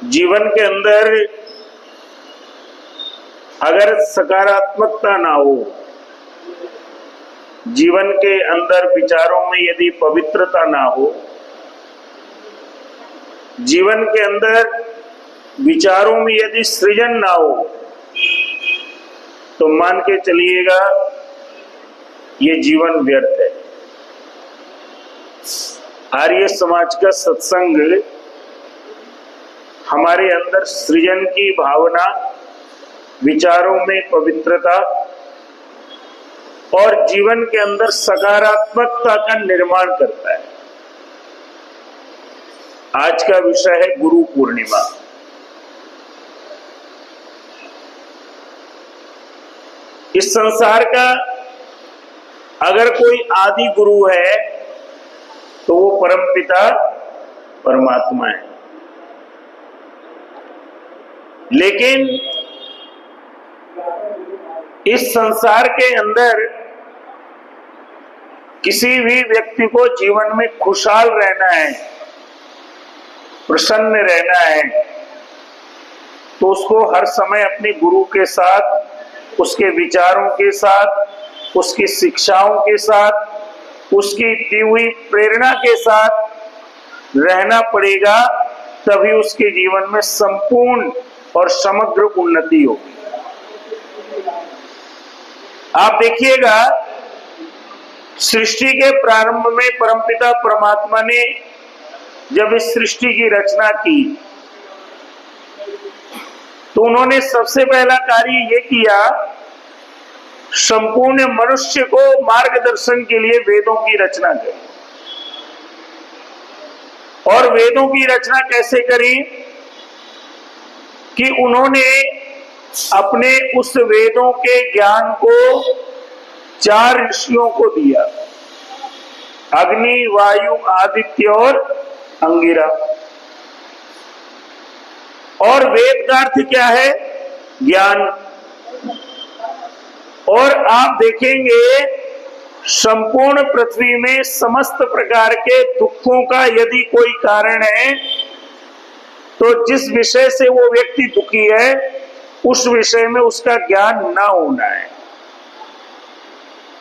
जीवन के अंदर अगर सकारात्मकता ना हो, जीवन के अंदर विचारों में यदि पवित्रता ना हो, जीवन के अंदर विचारों में यदि सृजन ना हो, तो मान के चलिएगा ये जीवन व्यर्थ है। आर्य समाज का सत्संग हमारे अंदर सृजन की भावना, विचारों में पवित्रता और जीवन के अंदर सकारात्मकता का निर्माण करता है। आज का विषय है गुरु पूर्णिमा। इस संसार का अगर कोई आदि गुरु है तो वो परमपिता परमात्मा है। लेकिन इस संसार के अंदर किसी भी व्यक्ति को जीवन में खुशहाल रहना है, प्रसन्न रहना है, तो उसको हर समय अपने गुरु के साथ, उसके विचारों के साथ, उसकी शिक्षाओं के साथ, उसकी दी हुई प्रेरणा के साथ रहना पड़ेगा। तभी उसके जीवन में संपूर्ण और समग्र उन्नति होगी। आप देखिएगा, सृष्टि के प्रारंभ में परमपिता परमात्मा ने जब इस सृष्टि की रचना की तो उन्होंने सबसे पहला कार्य ये किया, संपूर्ण मनुष्य को मार्गदर्शन के लिए वेदों की रचना करी। और वेदों की रचना कैसे करी कि उन्होंने अपने उस वेदों के ज्ञान को 4 ऋषियों को दिया, अग्नि, वायु, आदित्य और अंगिरा। और वेद का अर्थ क्या है? ज्ञान। और आप देखेंगे संपूर्ण पृथ्वी में समस्त प्रकार के दुखों का यदि कोई कारण है तो जिस विषय से वो व्यक्ति दुखी है उस विषय में उसका ज्ञान ना होना है।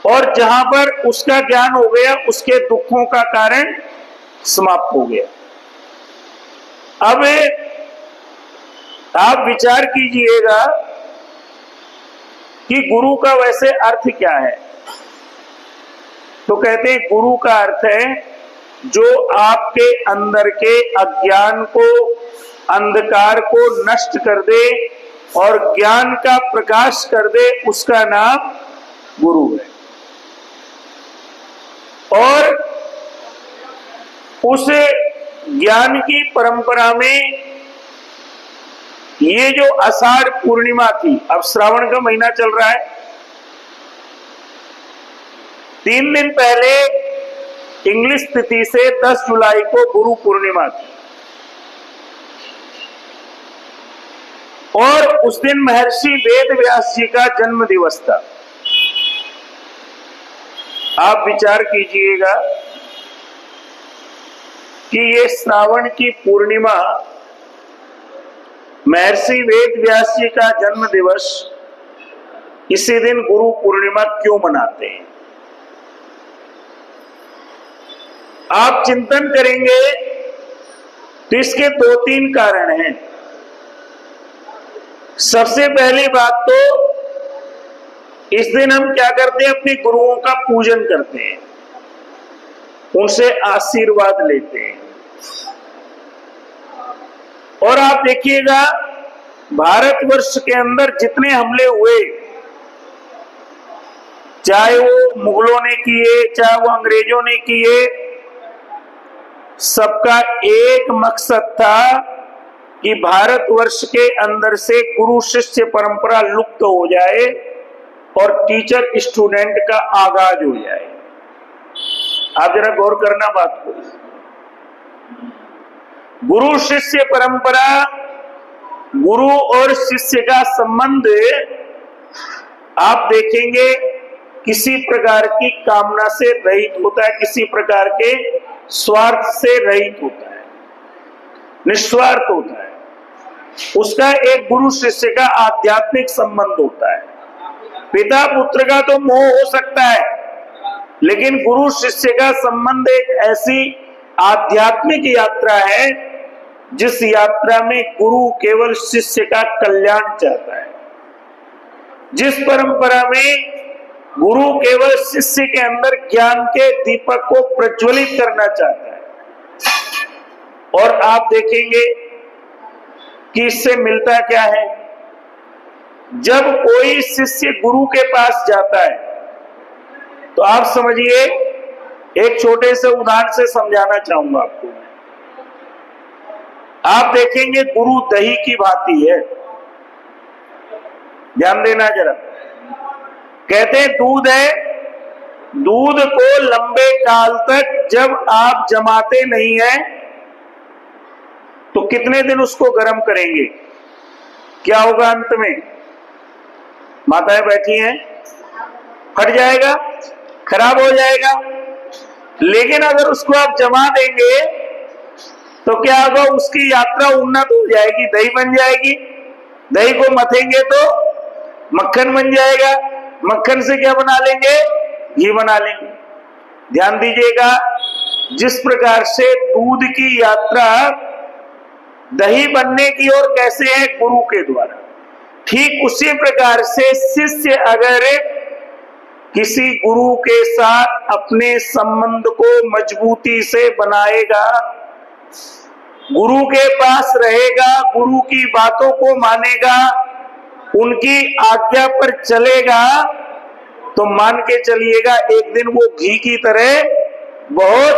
और जहां पर उसका ज्ञान हो गया उसके दुखों का कारण समाप्त हो गया। अब आप विचार कीजिएगा कि गुरु का वैसे अर्थ क्या है। तो कहते हैं गुरु का अर्थ है जो आपके अंदर के अज्ञान को, अंधकार को नष्ट कर दे और ज्ञान का प्रकाश कर दे, उसका नाम गुरु है। और उस ज्ञान की परंपरा में ये जो आषाढ़ पूर्णिमा थी, अब श्रावण का महीना चल रहा है, 3 दिन पहले इंग्लिश तिथि से 10 जुलाई को गुरु पूर्णिमा थी। और उस दिन महर्षि वेद व्यास जी का जन्म दिवस था। आप विचार कीजिएगा कि ये श्रावण की पूर्णिमा, महर्षि वेद व्यास जी का जन्म दिवस, इसी दिन गुरु पूर्णिमा क्यों मनाते हैं? आप चिंतन करेंगे तो इसके 2-3 कारण हैं। सबसे पहली बात तो इस दिन हम क्या करते हैं? अपने गुरुओं का पूजन करते हैं, उनसे आशीर्वाद लेते हैं। और आप देखिएगा भारतवर्ष के अंदर जितने हमले हुए, चाहे वो मुगलों ने किए, चाहे वो अंग्रेजों ने किए, सबका एक मकसद था कि भारतवर्ष के अंदर से गुरु शिष्य परंपरा लुप्त हो जाए और टीचर स्टूडेंट का आगाज हो जाए। आप जरा गौर करना बात को। गुरु शिष्य परंपरा, गुरु और शिष्य का संबंध आप देखेंगे किसी प्रकार की कामना से रहित होता है, किसी प्रकार के स्वार्थ से रहित होता है, निस्वार्थ होता है। उसका एक गुरु शिष्य का आध्यात्मिक संबंध होता है। पिता पुत्र का तो मोह हो सकता है, लेकिन गुरु शिष्य का संबंध एक ऐसी आध्यात्मिक यात्रा है जिस यात्रा में गुरु केवल शिष्य का कल्याण चाहता है। जिस परंपरा में गुरु केवल शिष्य के अंदर ज्ञान के दीपक को प्रज्वलित करना चाहता है। और आप देखेंगे कि इससे मिलता क्या है। जब कोई शिष्य गुरु के पास जाता है तो आप समझिए, एक छोटे से उदाहरण से समझाना चाहूंगा आपको। आप देखेंगे गुरु दही की भांति है, ध्यान देना जरा। कहते हैं दूध है, दूध को लंबे काल तक जब आप जमाते नहीं है तो कितने दिन उसको गर्म करेंगे, क्या होगा अंत में? माताएं बैठी हैं, फट जाएगा, खराब हो जाएगा। लेकिन अगर उसको आप जमा देंगे तो क्या होगा? उसकी यात्रा उन्नत हो जाएगी, दही बन जाएगी। दही को मथेंगे तो मक्खन बन जाएगा, मक्खन से क्या बना लेंगे? घी बना लेंगे। ध्यान दीजिएगा, जिस प्रकार से दूध की यात्रा दही बनने की ओर कैसे है? गुरु के द्वारा। ठीक उसी प्रकार से शिष्य अगर किसी गुरु के साथ अपने संबंध को मजबूती से बनाएगा, गुरु के पास रहेगा, गुरु की बातों को मानेगा, उनकी आज्ञा पर चलेगा, तो मान के चलिएगा एक दिन वो घी की तरह बहुत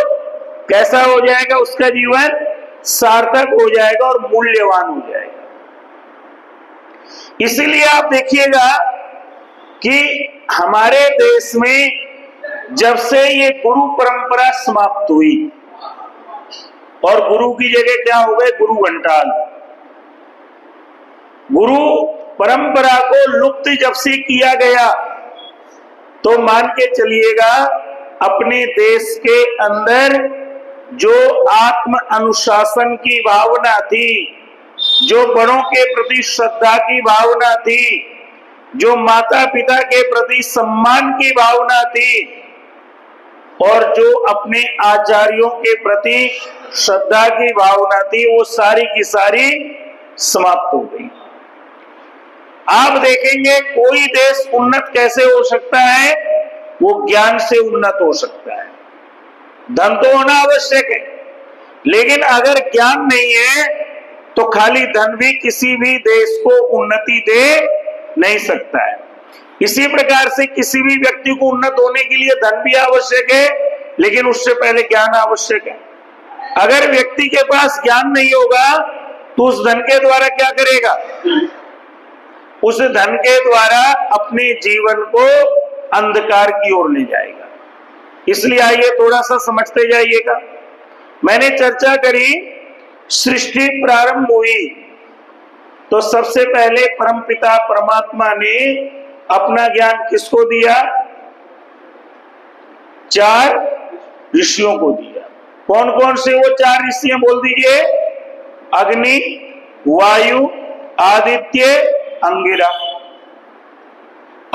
कैसा हो जाएगा, उसका जीवन सार्थक हो जाएगा और मूल्यवान हो जाएगा। इसीलिए आप देखिएगा कि हमारे देश में जब से ये गुरु परंपरा समाप्त हुई और गुरु की जगह क्या हो गए? गुरु घंटाल। गुरु परंपरा को लुप्त जब से किया गया तो मान के चलिएगा अपने देश के अंदर जो आत्म अनुशासन की भावना थी, जो बड़ों के प्रति श्रद्धा की भावना थी, जो माता पिता के प्रति सम्मान की भावना थी और जो अपने आचार्यों के प्रति श्रद्धा की भावना थी, वो सारी की सारी समाप्त हो गई। आप देखेंगे कोई देश उन्नत कैसे हो सकता है? वो ज्ञान से उन्नत हो सकता है। धन तो होना आवश्यक है, लेकिन अगर ज्ञान नहीं है तो खाली धन भी किसी भी देश को उन्नति दे नहीं सकता है। इसी प्रकार से किसी भी व्यक्ति को उन्नत होने के लिए धन भी आवश्यक है, लेकिन उससे पहले ज्ञान आवश्यक है। अगर व्यक्ति के पास ज्ञान नहीं होगा तो उस धन के द्वारा क्या करेगा? उस धन के द्वारा अपने जीवन को अंधकार की ओर ले जाएगा। इसलिए आइए थोड़ा सा समझते जाइएगा। मैंने चर्चा करी, सृष्टि प्रारंभ हुई तो सबसे पहले परमपिता परमात्मा ने अपना ज्ञान किसको दिया? 4 ऋषियों को दिया। कौन कौन से वो 4 ऋषि हैं? बोल दीजिए। अग्नि, वायु, आदित्य, अंगिरा।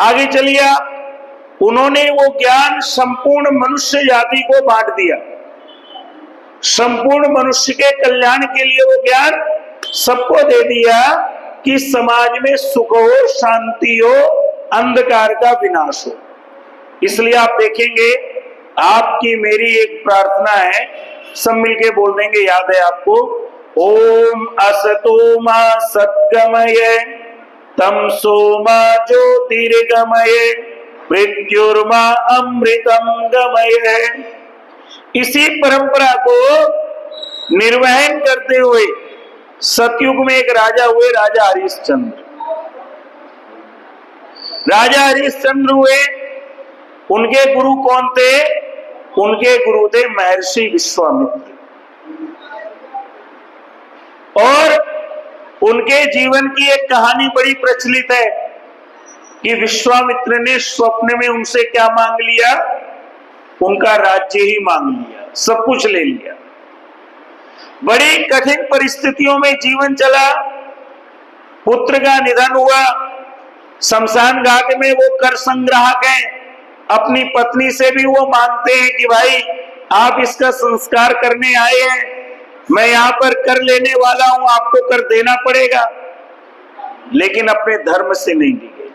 आगे चलिए आप। उन्होंने वो ज्ञान संपूर्ण मनुष्य जाति को बांट दिया। संपूर्ण मनुष्य के कल्याण के लिए वो ज्ञान सबको दे दिया कि समाज में सुख हो, शांति हो, अंधकार का विनाश हो। इसलिए आप देखेंगे, आपकी मेरी एक प्रार्थना है, सब मिलके बोल देंगे, याद है आपको? ओम असतो मा सद्गमय तमसो मा ज्योतिर्गमय मृत्युर्मा अमृतम गमय। इसी परंपरा को निर्वहन करते हुए सतयुग में एक राजा हुए, राजा हरिश्चंद्र। राजा हरिश्चंद्र हुए, उनके गुरु कौन थे? उनके गुरु थे महर्षि विश्वामित्र। और उनके जीवन की एक कहानी बड़ी प्रचलित है कि विश्वामित्र ने स्वप्न में उनसे क्या मांग लिया? उनका राज्य ही मांग लिया, सब कुछ ले लिया। बड़ी कठिन परिस्थितियों में जीवन चला, पुत्र का निधन हुआ, शमशान घाट में वो कर संग्राहक हैं, अपनी पत्नी से भी वो मांगते हैं कि भाई आप इसका संस्कार करने आए हैं, मैं यहाँ पर कर लेने वाला हूं, आपको कर देना पड़ेगा। लेकिन अपने धर्म से नहीं दिए,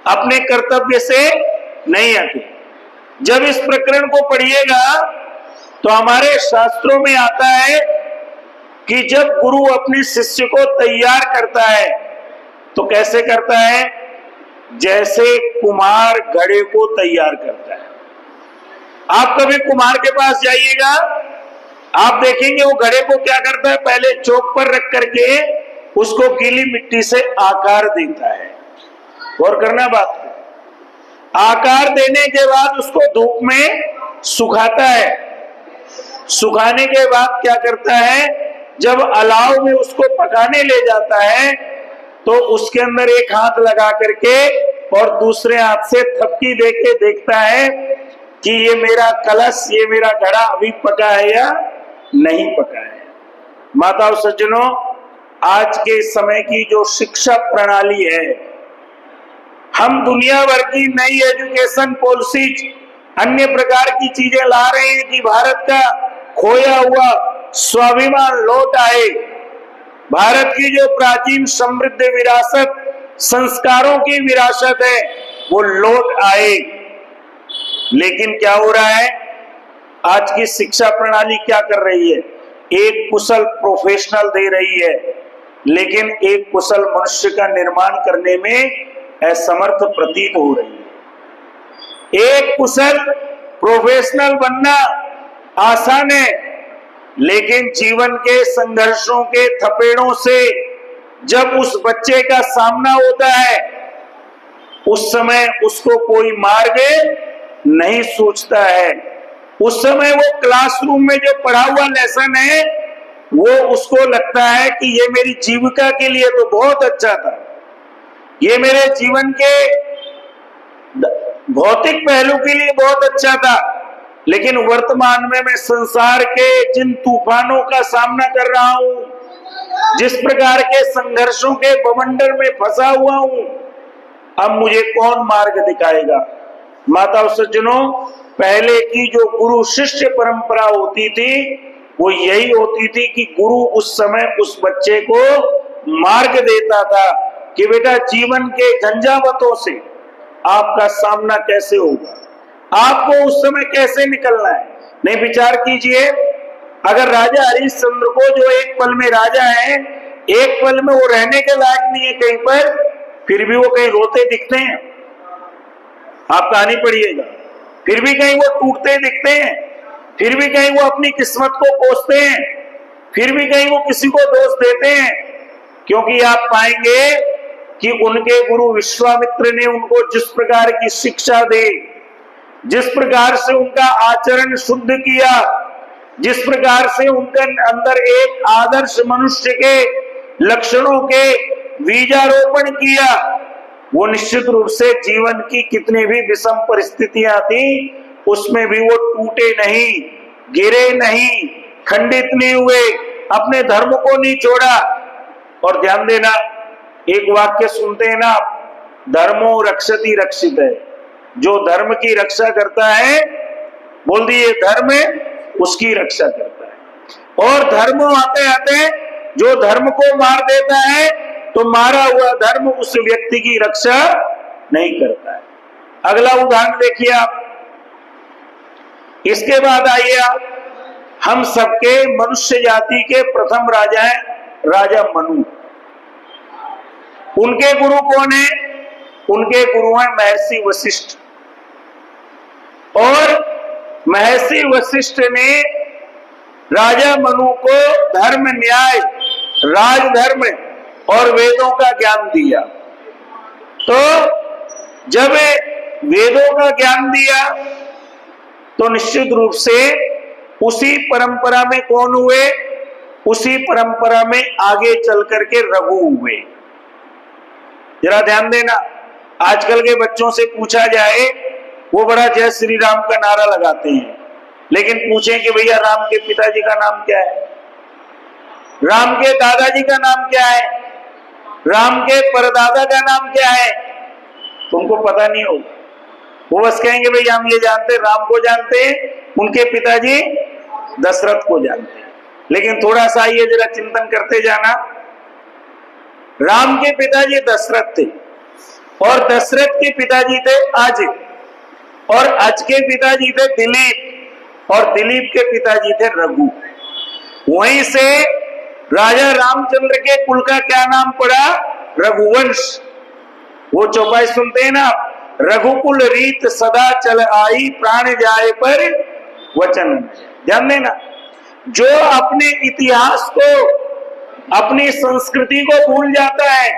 अपने कर्तव्य से नहीं हटे। जब इस प्रकरण को पढ़िएगा तो हमारे शास्त्रों में आता है कि जब गुरु अपने शिष्य को तैयार करता है तो कैसे करता है, जैसे कुम्हार घड़े को तैयार करता है। आप कभी कुम्हार के पास जाइएगा, आप देखेंगे वो घड़े को क्या करता है, पहले चौक पर रख करके उसको गीली मिट्टी से आकार देता है। गौर करना बात को, आकार देने के बाद उसको धूप में सुखाता है। सुखाने के बाद क्या करता है, जब अलाव में उसको पकाने ले जाता है तो उसके अंदर एक हाथ लगा करके और दूसरे हाथ से थपकी देके देखता है कि ये मेरा कलश, ये मेरा घड़ा अभी पका है या नहीं पका है। माताओं सज्जनों, आज के समय की जो शिक्षा प्रणाली है, हम दुनिया भर की नई एजुकेशन पॉलिसीज, अन्य प्रकार की चीजें ला रहे हैं कि भारत का खोया हुआ स्वाभिमान लौट आए, भारत की जो प्राचीन समृद्ध विरासत, संस्कारों की विरासत है, वो लौट आए। लेकिन क्या हो रहा है, आज की शिक्षा प्रणाली क्या कर रही है, एक कुशल प्रोफेशनल दे रही है, लेकिन एक कुशल मनुष्य का निर्माण करने में असमर्थ प्रतीत हो रही है। एक कुशल प्रोफेशनल बनना आसान है, लेकिन जीवन के संघर्षों के थपेड़ों से जब उस बच्चे का सामना होता है, उस समय उसको कोई मार्ग नहीं सूझता है। उस समय वो क्लासरूम में जो पढ़ा हुआ लेसन है, वो उसको लगता है कि ये मेरी जीविका के लिए तो बहुत अच्छा था, ये मेरे जीवन के भौतिक पहलू के लिए बहुत अच्छा था, लेकिन वर्तमान में मैं संसार के जिन तूफानों का सामना कर रहा हूं, जिस प्रकार के संघर्षों के बवंडर में फंसा हुआ हूं, अब मुझे कौन मार्ग दिखाएगा। माताओं सज्जनों, पहले की जो गुरु शिष्य परंपरा होती थी वो यही होती थी कि गुरु उस समय उस बच्चे को मार्ग देता था कि बेटा जीवन के झंझावतों से आपका सामना कैसे होगा, आपको उस समय कैसे निकलना है। नहीं, विचार कीजिए, अगर राजा हरिश्चंद्र को, जो एक पल में राजा है, एक पल में वो रहने के लायक नहीं है कहीं पर, फिर भी वो कहीं रोते दिखते हैं, आप कहानी पढ़िएगा, फिर भी कहीं वो टूटते दिखते हैं, फिर भी कहीं वो अपनी किस्मत को कोसते हैं, फिर भी कहीं वो किसी को दोष देते हैं, क्योंकि आप पाएंगे कि उनके गुरु विश्वामित्र ने उनको जिस प्रकार की शिक्षा दी, जिस प्रकार से उनका आचरण शुद्ध किया, जिस प्रकार से उनके अंदर एक आदर्श मनुष्य के लक्षणों के बीजारोपण किया, वो निश्चित रूप से जीवन की कितनी भी विषम परिस्थितियां थी उसमें भी वो टूटे नहीं, गिरे नहीं, खंडित नहीं हुए, अपने धर्म को नहीं छोड़ा। और ध्यान देना, एक वाक्य सुनते हैं ना, धर्मो रक्षति रक्षित है, जो धर्म की रक्षा करता है, बोल दिए धर्म उसकी रक्षा करता है। और धर्म आते आते जो धर्म को मार देता है तो मारा हुआ धर्म उस व्यक्ति की रक्षा नहीं करता है। अगला उदाहरण देखिए आप, इसके बाद आइए आप, हम सबके मनुष्य जाति के प्रथम राजा हैं राजा मनु। उनके गुरु कौन है? उनके गुरु हैं महर्षि वशिष्ठ। और महर्षि वशिष्ठ ने राजा मनु को धर्म, न्याय, राजधर्म और वेदों का ज्ञान दिया। तो जब वेदों का ज्ञान दिया तो निश्चित रूप से उसी परंपरा में कौन हुए? उसी परंपरा में आगे चल करके रघु हुए। जरा ध्यान देना, आजकल के बच्चों से पूछा जाए, वो बड़ा जय श्री राम का नारा लगाते हैं, लेकिन पूछें कि भैया राम के पिताजी का नाम क्या है, राम के दादाजी का नाम क्या है, राम के परदादा का नाम क्या है? तुमको पता नहीं होगा। वो बस कहेंगे भाई हम ये जानते, राम को जानते हैं, उनके पिताजी दशरथ को जानते हैं। लेकिन थोड़ा सा ये जरा चिंतन करते जाना। राम के पिताजी दशरथ थे और दशरथ के पिताजी थे अज, और अज के पिताजी थे दिलीप, और दिलीप के पिताजी थे रघु। वहीं से राजा रामचंद्र के कुल का क्या नाम पड़ा? रघुवंश। वो चौपाई सुनते हैं ना, रघुकुल रीत सदा चल आई, प्राण जाए पर वचन। ध्यान देना, जो अपने इतिहास को, अपनी संस्कृति को भूल जाता है,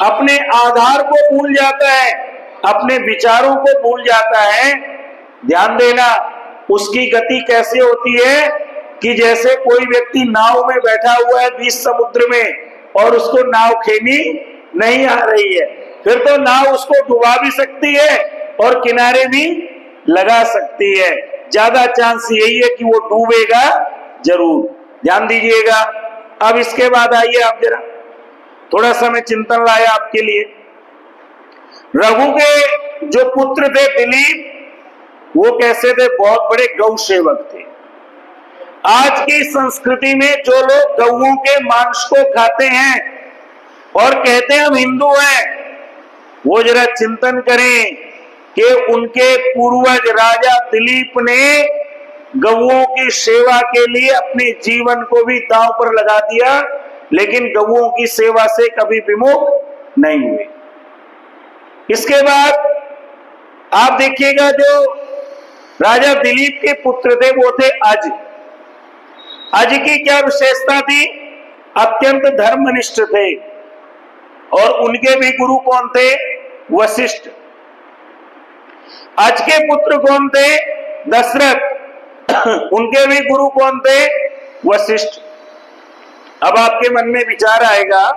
अपने आधार को भूल जाता है, अपने विचारों को भूल जाता है, ध्यान देना उसकी गति कैसे होती है कि जैसे कोई व्यक्ति नाव में बैठा हुआ है बीच समुद्र में और उसको नाव खेनी नहीं आ रही है, फिर तो नाव उसको डुबा भी सकती है और किनारे भी लगा सकती है। ज्यादा चांस यही है कि वो डूबेगा जरूर। ध्यान दीजिएगा। अब इसके बाद आइए आप जरा, थोड़ा सा मैं चिंतन लाया आपके लिए। रघु के जो पुत्र थे दिलीप, वो कैसे थे? बहुत बड़े गौ सेवक थे। आज की संस्कृति में जो लोग गौओं के मांस को खाते हैं और कहते हैं हम हिंदू हैं, वो जरा चिंतन करें कि उनके पूर्वज राजा दिलीप ने गौओं की सेवा के लिए अपने जीवन को भी दांव पर लगा दिया, लेकिन गौओं की सेवा से कभी विमुख नहीं हुए। इसके बाद आप देखिएगा, जो राजा दिलीप के पुत्र थे वो थे अज। अज की क्या विशेषता थी? अत्यंत धर्मनिष्ठ थे। और उनके भी गुरु कौन थे? वशिष्ठ। अज के पुत्र कौन थे? दशरथ। उनके भी गुरु कौन थे? वशिष्ठ। अब आपके मन में विचार आएगा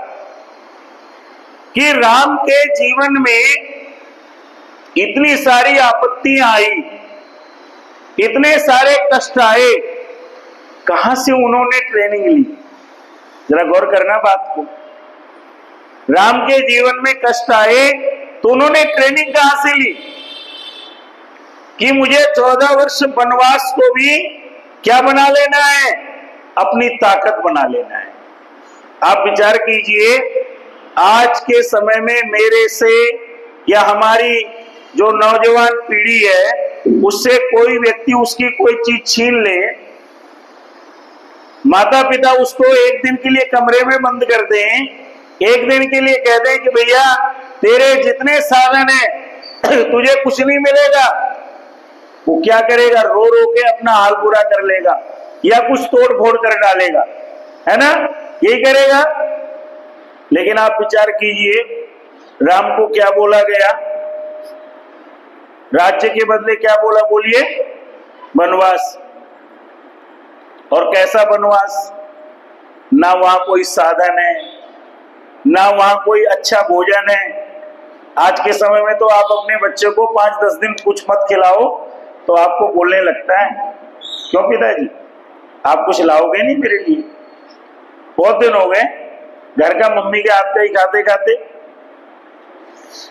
कि राम के जीवन में इतनी सारी आपत्तियां आई, इतने सारे कष्ट आए, कहां से उन्होंने ट्रेनिंग ली? जरा गौर करना बात को। राम के जीवन में कष्ट आए तो उन्होंने ट्रेनिंग कहां से ली कि मुझे 14 वर्ष वनवास को भी क्या बना लेना है? अपनी ताकत बना लेना है। आप विचार कीजिए, आज के समय में मेरे से या हमारी जो नौजवान पीढ़ी है उससे कोई व्यक्ति उसकी कोई चीज छीन ले, माता पिता उसको एक दिन के लिए कमरे में बंद कर दें, एक दिन के लिए कह दें कि भैया तेरे जितने साधन है तुझे कुछ नहीं मिलेगा, वो क्या करेगा? रो रो के अपना हाल बुरा कर लेगा या कुछ तोड़ फोड़ कर डालेगा, है ना? यही करेगा। लेकिन आप विचार कीजिए, राम को क्या बोला गया? राज्य के बदले क्या बोला? बोलिए, वनवास। और कैसा वनवास? ना वहां कोई साधन है, ना वहां कोई अच्छा भोजन है। आज के समय में तो आप अपने बच्चे को 5-10 दिन कुछ मत खिलाओ तो आपको बोलने लगता है, क्यों पिताजी आप कुछ लाओगे नहीं मेरे लिए? बहुत दिन हो गए घर का मम्मी के हाथ का ही खाते खाते।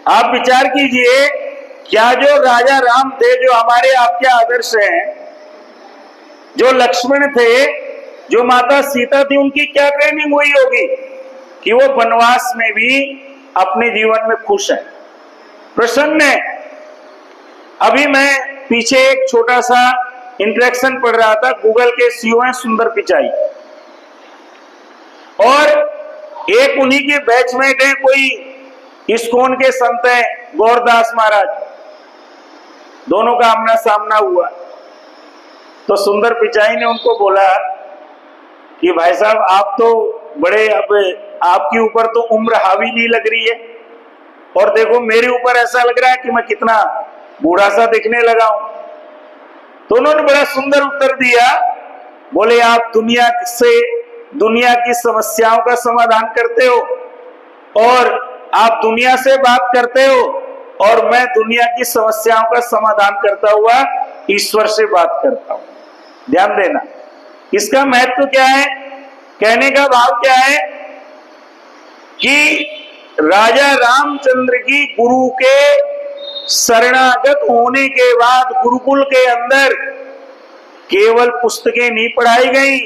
आप विचार कीजिए, क्या जो राजा राम थे, जो हमारे आपके आदर्श हैं, जो लक्ष्मण थे, जो माता सीता थी, उनकी क्या ट्रेनिंग हुई होगी कि वो वनवास में भी अपने जीवन में खुश है, प्रसन्न है? अभी मैं पीछे एक छोटा सा इंटरेक्शन पढ़ रहा था, गूगल के सीईओ हैं सुंदर पिचाई, और एक उन्हीं के बैचमेट है, कोई इस्कॉन के संत हैं गौरदास महाराज। दोनों का आमना सामना हुआ तो सुंदर पिचाई ने उनको बोला कि भाई साहब आप तो बड़े, अब आपके ऊपर तो उम्र हावी नहीं लग रही है, और देखो मेरे ऊपर ऐसा लग रहा है कि मैं कितना बूढ़ा सा दिखने लगा हूं। तो उन्होंने बड़ा सुंदर उत्तर दिया, बोले आप दुनिया की समस्याओं का समाधान करते हो और आप दुनिया से बात करते हो, और मैं दुनिया की समस्याओं का समाधान करता हुआ ईश्वर से बात करता हूं। ध्यान देना, इसका महत्व क्या है? कहने का भाव क्या है कि राजा रामचंद्र की गुरु के शरणागत होने के बाद गुरुकुल के अंदर केवल पुस्तकें नहीं पढ़ाई गई,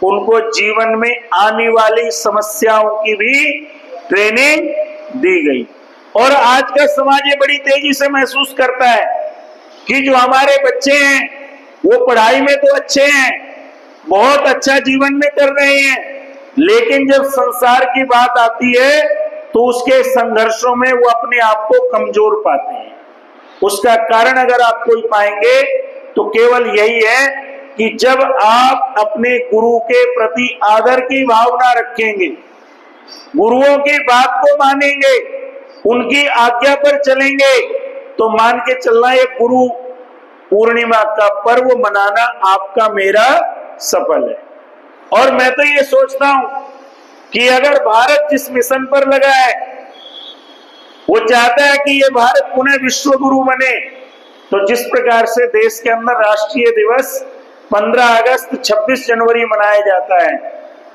उनको जीवन में आने वाली समस्याओं की भी ट्रेनिंग दी गई। और आज का समाज ये बड़ी तेजी से महसूस करता है कि जो हमारे बच्चे हैं वो पढ़ाई में तो अच्छे हैं, बहुत अच्छा जीवन में कर रहे हैं, लेकिन जब संसार की बात आती है तो उसके संघर्षों में वो अपने आप को कमजोर पाते हैं। उसका कारण अगर आप कोई पाएंगे तो केवल यही है कि जब आप अपने गुरु के प्रति आदर की भावना रखेंगे, गुरुओं की बात को मानेंगे, उनकी आज्ञा पर चलेंगे, तो मान के चलना ये गुरु पूर्णिमा का पर्व मनाना आपका मेरा सफल है। और मैं तो ये सोचता हूं कि अगर भारत जिस मिशन पर लगा है वो चाहता है कि ये भारत पुनः विश्व गुरु बने, तो जिस प्रकार से देश के अंदर राष्ट्रीय दिवस 15 अगस्त 26 जनवरी मनाया जाता है,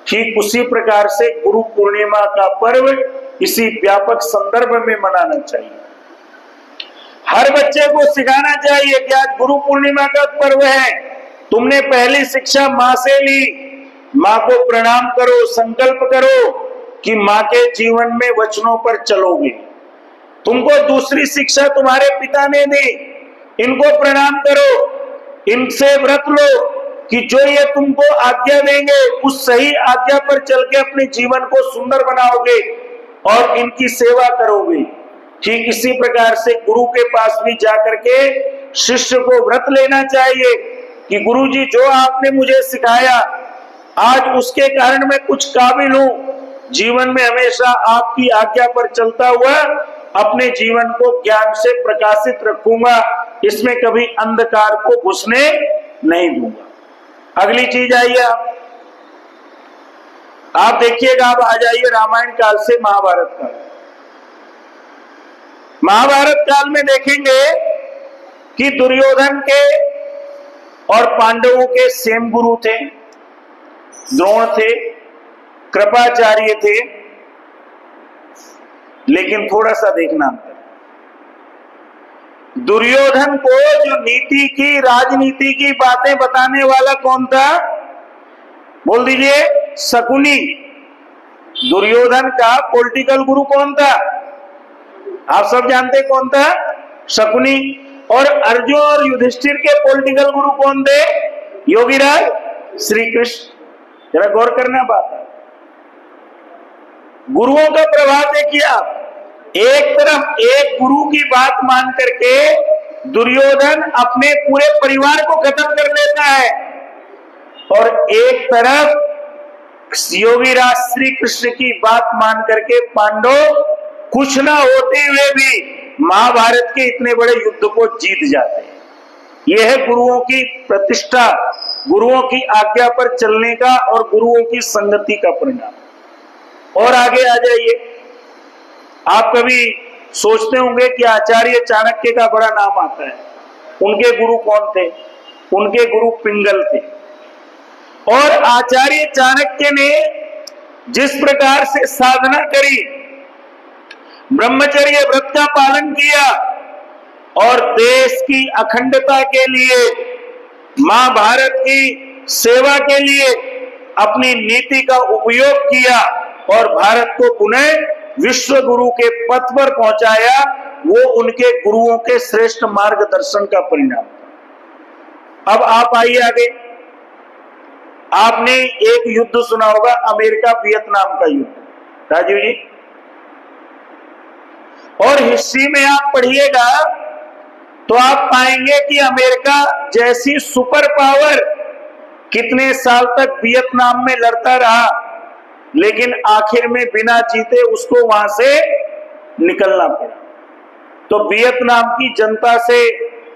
ठीक उसी प्रकार से गुरु पूर्णिमा का पर्व इसी व्यापक संदर्भ में मनाना चाहिए। हर बच्चे को सिखाना चाहिए कि आज गुरु पूर्णिमा का पर्व है, तुमने पहली शिक्षा माँ से ली, माँ को प्रणाम करो, संकल्प करो कि माँ के जीवन में वचनों पर चलोगे। तुमको दूसरी शिक्षा तुम्हारे पिता ने दी, इनको प्रणाम करो, इनसे व्रत लो कि जो ये तुमको आज्ञा देंगे उस सही आज्ञा पर चल के अपने जीवन को सुंदर बनाओगे और इनकी सेवा करोगे। ठीक इसी प्रकार से गुरु के पास भी जाकर के शिष्य को व्रत लेना चाहिए कि गुरुजी जो आपने मुझे सिखाया आज उसके कारण मैं कुछ काबिल हूं, जीवन में हमेशा आपकी आज्ञा पर चलता हुआ अपने जीवन को ज्ञान से प्रकाशित रखूंगा, इसमें कभी अंधकार को घुसने नहीं दूंगा। अगली चीज आइए, आप देखिएगा, आप आ जाइए रामायण काल से महाभारत काल। महाभारत काल में देखेंगे कि दुर्योधन के और पांडवों के सेम गुरु थे, द्रोण थे, कृपाचार्य थे, लेकिन थोड़ा सा देखना, दुर्योधन को जो नीति की, राजनीति की बातें बताने वाला कौन था? बोल दीजिए, शकुनी। दुर्योधन का पॉलिटिकल गुरु कौन था? आप सब जानते कौन था? शकुनी। और अर्जुन और युधिष्ठिर के पॉलिटिकल गुरु कौन थे? योगीराज श्री कृष्ण। जरा गौर करना बात है, गुरुओं का प्रभाव देखिए आप। एक तरफ एक गुरु की बात मान करके दुर्योधन अपने पूरे परिवार को खत्म कर देता है, और एक तरफ योगीराज श्री कृष्ण की बात मान करके पांडव कुछ ना होते हुए भी महाभारत के इतने बड़े युद्ध को जीत जाते हैं। यह है गुरुओं की प्रतिष्ठा, गुरुओं की आज्ञा पर चलने का और गुरुओं की संगति का परिणाम। और आगे आ जाइए, आप कभी सोचते होंगे कि आचार्य चाणक्य का बड़ा नाम आता है, उनके गुरु कौन थे? उनके गुरु पिंगल थे। और आचार्य चाणक्य ने जिस प्रकार से साधना करी, ब्रह्मचर्य व्रत का पालन किया और देश की अखंडता के लिए, महाभारत की सेवा के लिए अपनी नीति का उपयोग किया और भारत को पुनः विश्व गुरु के पथ पर पहुंचाया, वो उनके गुरुओं के श्रेष्ठ मार्गदर्शन का परिणाम। अब आप आइए आगे, आपने एक युद्ध सुना होगा, अमेरिका वियतनाम का युद्ध, राजीव जी, और हिस्ट्री में आप पढ़िएगा तो आप पाएंगे कि अमेरिका जैसी सुपर पावर कितने साल तक वियतनाम में लड़ता रहा, लेकिन आखिर में बिना जीते उसको वहां से निकलना पड़ा। तो वियतनाम की जनता से,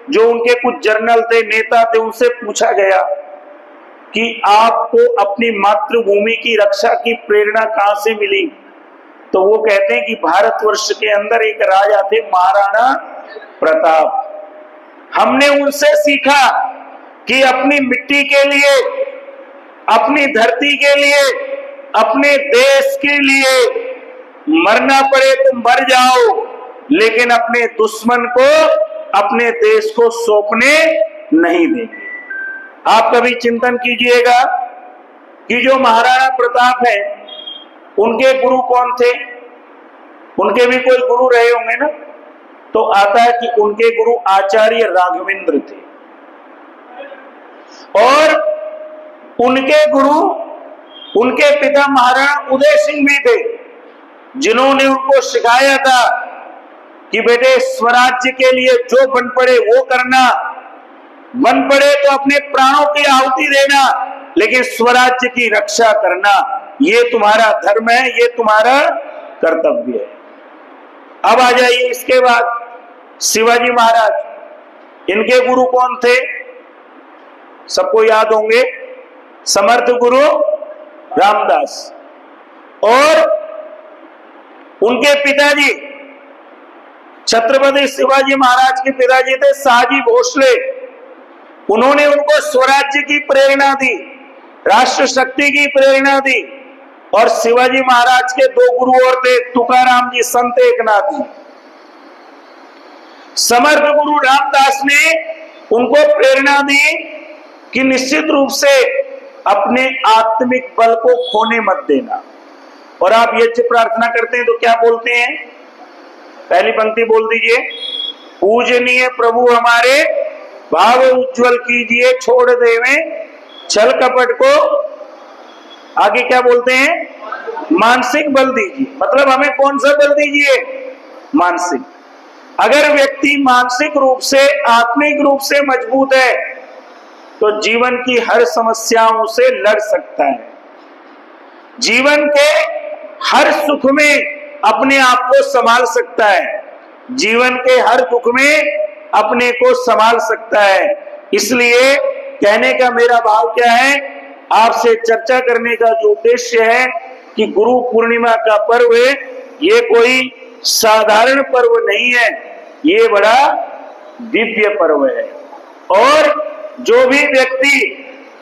जो उनके कुछ जनरल थे, नेता थे, उनसे पूछा गया कि आपको अपनी मातृभूमि की रक्षा की प्रेरणा कहां से मिली? तो वो कहते हैं कि भारतवर्ष के अंदर एक राजा थे, महाराणा प्रताप। हमने उनसे सीखा कि अपनी मिट्टी के लिए, अपनी धरती के लिए, अपने देश के लिए मरना पड़े तो मर जाओ, लेकिन अपने दुश्मन को, अपने देश को सौंपने नहीं देंगे। आप कभी चिंतन कीजिएगा कि जो महाराणा प्रताप है, उनके गुरु कौन थे? उनके भी कोई गुरु रहे होंगे ना। तो आता है कि उनके गुरु आचार्य राघवेंद्र थे, और उनके गुरु, उनके पिता महाराणा उदय सिंह भी थे, जिन्होंने उनको सिखाया था कि बेटे स्वराज्य के लिए जो बन पड़े वो करना, बन पड़े तो अपने प्राणों की आहुति देना, लेकिन स्वराज्य की रक्षा करना, ये तुम्हारा धर्म है, ये तुम्हारा कर्तव्य है। अब आ जाइए इसके बाद शिवाजी महाराज, इनके गुरु कौन थे? सबको याद होंगे, समर्थ गुरु रामदास। और उनके पिताजी छत्रपति शिवाजी महाराज के पिताजी थे शाहजी भोसले। उन्होंने उनको स्वराज्य की प्रेरणा दी, राष्ट्र शक्ति की प्रेरणा दी। और शिवाजी महाराज के दो गुरु और थे, तुकाराम जी, संत एकनाथ जी। समर्थ गुरु रामदास ने उनको प्रेरणा दी कि निश्चित रूप से अपने आत्मिक बल को खोने मत देना। और आप यज्ञ प्रार्थना करते हैं तो क्या बोलते हैं? पहली पंक्ति बोल दीजिए, पूजनीय प्रभु हमारे भाव उज्जवल कीजिए, छोड़ देवे छल कपट को। आगे क्या बोलते हैं? मानसिक बल दीजिए। मतलब हमें कौन सा बल दीजिए? मानसिक। अगर व्यक्ति मानसिक रूप से, आत्मिक रूप से मजबूत है तो जीवन की हर समस्याओं से लड़ सकता है, जीवन के हर सुख में अपने आप को संभाल सकता है, जीवन के हर दुख में अपने को संभाल सकता है। इसलिए कहने का मेरा भाव क्या है, आपसे चर्चा करने का जो उद्देश्य है कि गुरु पूर्णिमा का पर्व है, ये कोई साधारण पर्व नहीं है, ये बड़ा दिव्य पर्व है। और जो भी व्यक्ति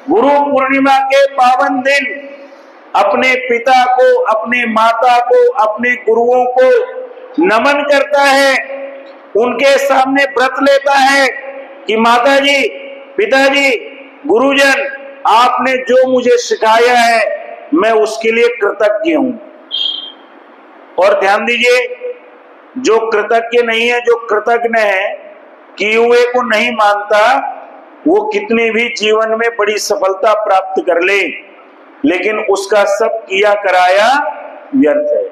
गुरु पूर्णिमा के पावन दिन अपने पिता को, अपने माता को, अपने गुरुओं को नमन करता है, उनके सामने व्रत लेता है कि माता जी, पिताजी, गुरुजन, आपने जो मुझे सिखाया है मैं उसके लिए कृतज्ञ हूं। और ध्यान दीजिए, जो कृतज्ञ नहीं है, जो कृतज्ञ है, किए हुए को नहीं मानता, वो कितनी भी जीवन में बड़ी सफलता प्राप्त कर ले, लेकिन उसका सब किया कराया व्यर्थ है।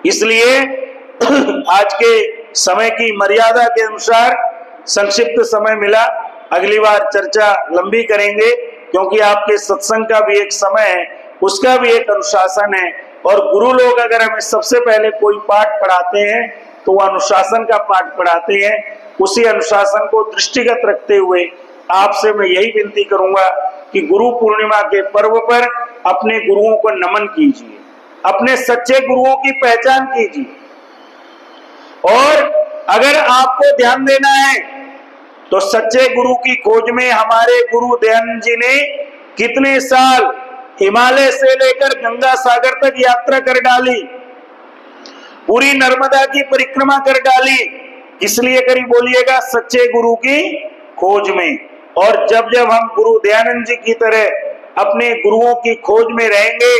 इसलिए आज के समय की मर्यादा के अनुसार संक्षिप्त समय मिला, अगली बार चर्चा लंबी करेंगे, क्योंकि आपके सत्संग का भी एक समय है, उसका भी एक अनुशासन है। और गुरु लोग अगर हमें सबसे पहले कोई पाठ पढ़ाते हैं तो वह अनुशासन का पाठ पढ़ाते हैं। उसी अनुशासन को दृष्टिगत रखते हुए आपसे मैं यही विनती करूंगा कि गुरु पूर्णिमा के पर्व पर अपने गुरुओं को नमन कीजिए, अपने सच्चे गुरुओं की पहचान कीजिए। और अगर आपको ध्यान देना है तो सच्चे गुरु की खोज में हमारे गुरु दयानंद जी ने कितने साल हिमालय से लेकर गंगा सागर तक यात्रा कर डाली, पूरी नर्मदा की परिक्रमा कर डाली। इसलिए करी बोलिएगा, सच्चे गुरु की खोज में। और जब जब हम गुरु दयानंद जी की तरह अपने गुरुओं की खोज में रहेंगे,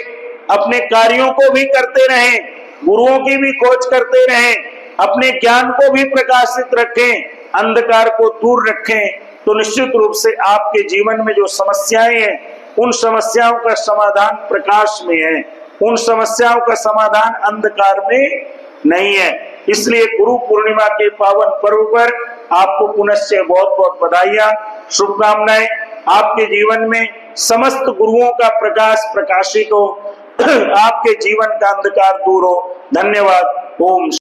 अपने कार्यों को भी करते रहें, गुरुओं की भी खोज करते रहें, अपने ज्ञान को भी प्रकाशित रखें, अंधकार को दूर रखें, तो निश्चित रूप से आपके जीवन में जो समस्याएं हैं, उन समस्याओं का समाधान प्रकाश में है, उन समस्याओं का समाधान अंधकार में नहीं है। इसलिए गुरु पूर्णिमा के पावन पर्व पर आपको पुनश्च बहुत बहुत बधाइयां, शुभकामनाएं। आपके जीवन में समस्त गुरुओं का प्रकाश प्रकाशित हो, आपके जीवन का अंधकार दूर हो। धन्यवाद। ओम।